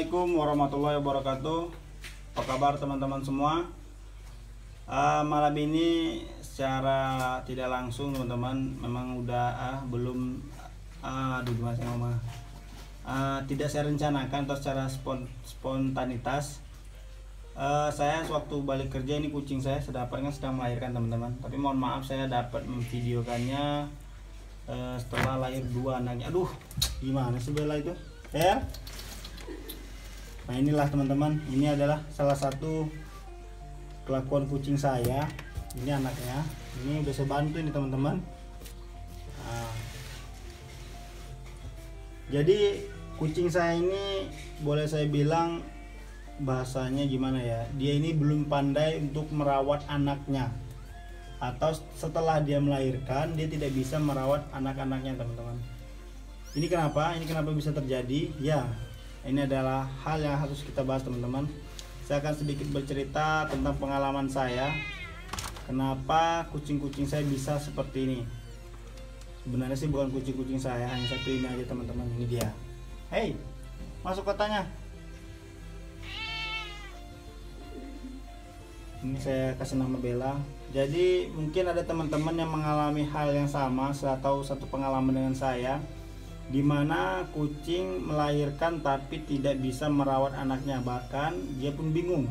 Assalamualaikum warahmatullahi wabarakatuh. Apa kabar teman-teman semua? Malam ini secara tidak langsung teman-teman, memang udah gimana sih ngomong? Tidak saya rencanakan atau secara spontanitas. Saya waktu balik kerja ini kucing saya sedang melahirkan teman-teman. Tapi mohon maaf saya dapat memvideokannya setelah lahir 2 anaknya. Aduh, gimana sih Bella itu? Ya. Nah inilah teman-teman, ini adalah salah satu kelakuan kucing saya. Ini anaknya, ini udah saya bantu ini teman-teman. Jadi kucing saya ini boleh saya bilang bahasanya gimana ya, dia ini belum pandai untuk merawat anaknya, atau setelah dia melahirkan dia tidak bisa merawat anak-anaknya teman-teman. Ini kenapa bisa terjadi ya? Ini adalah hal yang harus kita bahas teman-teman. Saya akan sedikit bercerita tentang pengalaman saya, kenapa kucing-kucing saya bisa seperti ini. Sebenarnya sih bukan kucing-kucing saya, hanya satu ini aja teman-teman. Ini dia. Hey, masuk kotanya. Ini saya kasih nama Bella. Jadi mungkin ada teman-teman yang mengalami hal yang sama atau satu pengalaman dengan saya, dimana kucing melahirkan tapi tidak bisa merawat anaknya, bahkan dia pun bingung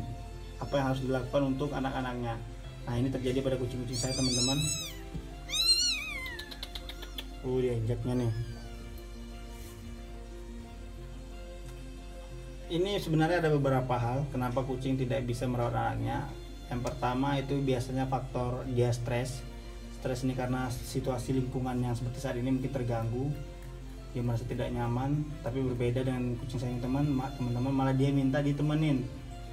apa yang harus dilakukan untuk anak-anaknya. Nah ini terjadi pada kucing-kucing saya teman-teman. Dia injaknya nih. Ini sebenarnya ada beberapa hal kenapa kucing tidak bisa merawat anaknya. Yang pertama itu biasanya faktor dia stres. Stres ini karena situasi lingkungan yang seperti saat ini mungkin terganggu, dia merasa tidak nyaman. Tapi berbeda dengan kucing saya teman-teman, malah dia minta ditemenin.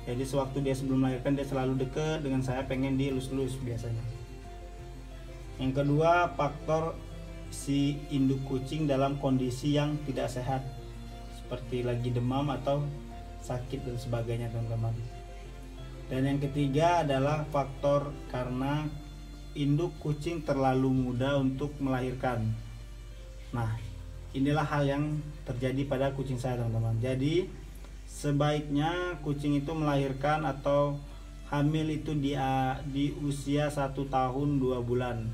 Jadi sewaktu dia sebelum melahirkan dia selalu deket dengan saya, pengen dielus-elus biasanya. Yang kedua, faktor si induk kucing dalam kondisi yang tidak sehat, seperti lagi demam atau sakit dan sebagainya teman-teman. Dan yang ketiga adalah faktor karena induk kucing terlalu muda untuk melahirkan. Nah, inilah hal yang terjadi pada kucing saya teman-teman. Jadi sebaiknya kucing itu melahirkan atau hamil itu di usia 1 tahun 2 bulan.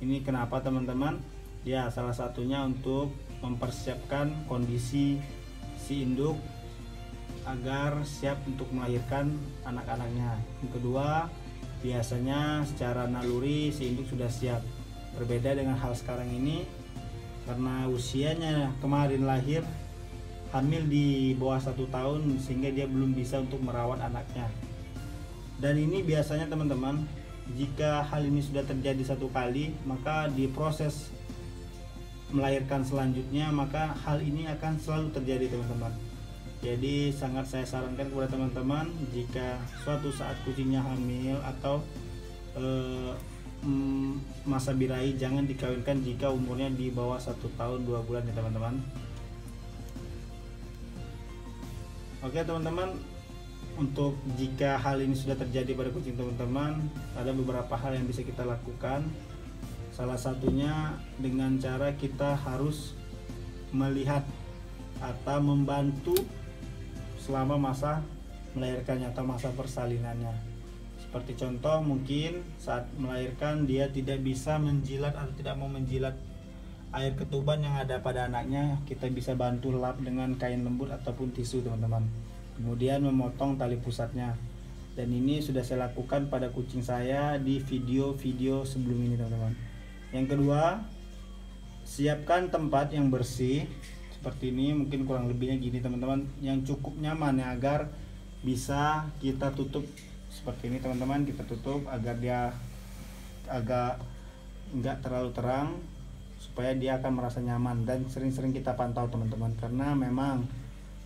Ini kenapa teman-teman? Ya salah satunya untuk mempersiapkan kondisi si induk agar siap untuk melahirkan anak-anaknya. Yang kedua, biasanya secara naluri si induk sudah siap. Berbeda dengan hal sekarang ini, karena usianya kemarin lahir, hamil di bawah 1 tahun, sehingga dia belum bisa untuk merawat anaknya. Dan ini biasanya teman-teman, jika hal ini sudah terjadi 1 kali, maka di proses melahirkan selanjutnya maka hal ini akan selalu terjadi teman-teman. Jadi sangat saya sarankan kepada teman-teman, jika suatu saat kucingnya hamil atau masa birahi, jangan dikawinkan jika umurnya di bawah 1 tahun 2 bulan ya teman-teman. Oke teman-teman, untuk jika hal ini sudah terjadi pada kucing teman-teman, ada beberapa hal yang bisa kita lakukan. Salah satunya dengan cara kita harus melihat atau membantu selama masa melahirkannya atau masa persalinannya. Seperti contoh, mungkin saat melahirkan dia tidak bisa menjilat atau tidak mau menjilat air ketuban yang ada pada anaknya, kita bisa bantu lap dengan kain lembut ataupun tisu teman-teman. Kemudian memotong tali pusatnya. Dan ini sudah saya lakukan pada kucing saya di video-video sebelum ini teman-teman. Yang kedua, siapkan tempat yang bersih seperti ini, mungkin kurang lebihnya gini teman-teman, yang cukup nyaman ya, agar bisa kita tutup seperti ini teman-teman. Kita tutup agar dia agak enggak terlalu terang, supaya dia akan merasa nyaman. Dan sering-sering kita pantau teman-teman, karena memang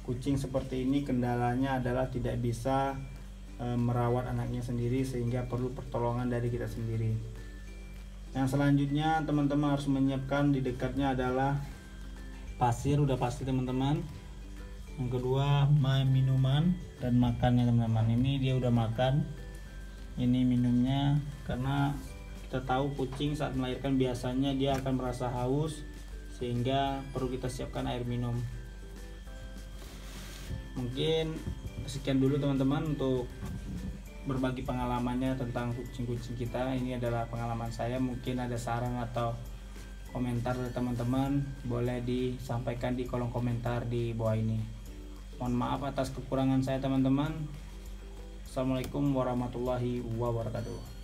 kucing seperti ini kendalanya adalah tidak bisa merawat anaknya sendiri, sehingga perlu pertolongan dari kita sendiri. Yang selanjutnya teman-teman harus menyiapkan di dekatnya adalah pasir, udah pasti teman-teman. Yang kedua, minuman dan makannya teman-teman. Ini dia udah makan, ini minumnya, karena kita tahu kucing saat melahirkan biasanya dia akan merasa haus, sehingga perlu kita siapkan air minum. Mungkin sekian dulu teman-teman untuk berbagi pengalamannya tentang kucing-kucing kita. Ini adalah pengalaman saya. Mungkin ada saran atau komentar dari teman-teman, boleh disampaikan di kolom komentar di bawah ini. Mohon maaf atas kekurangan saya teman-teman. Assalamualaikum warahmatullahi wabarakatuh.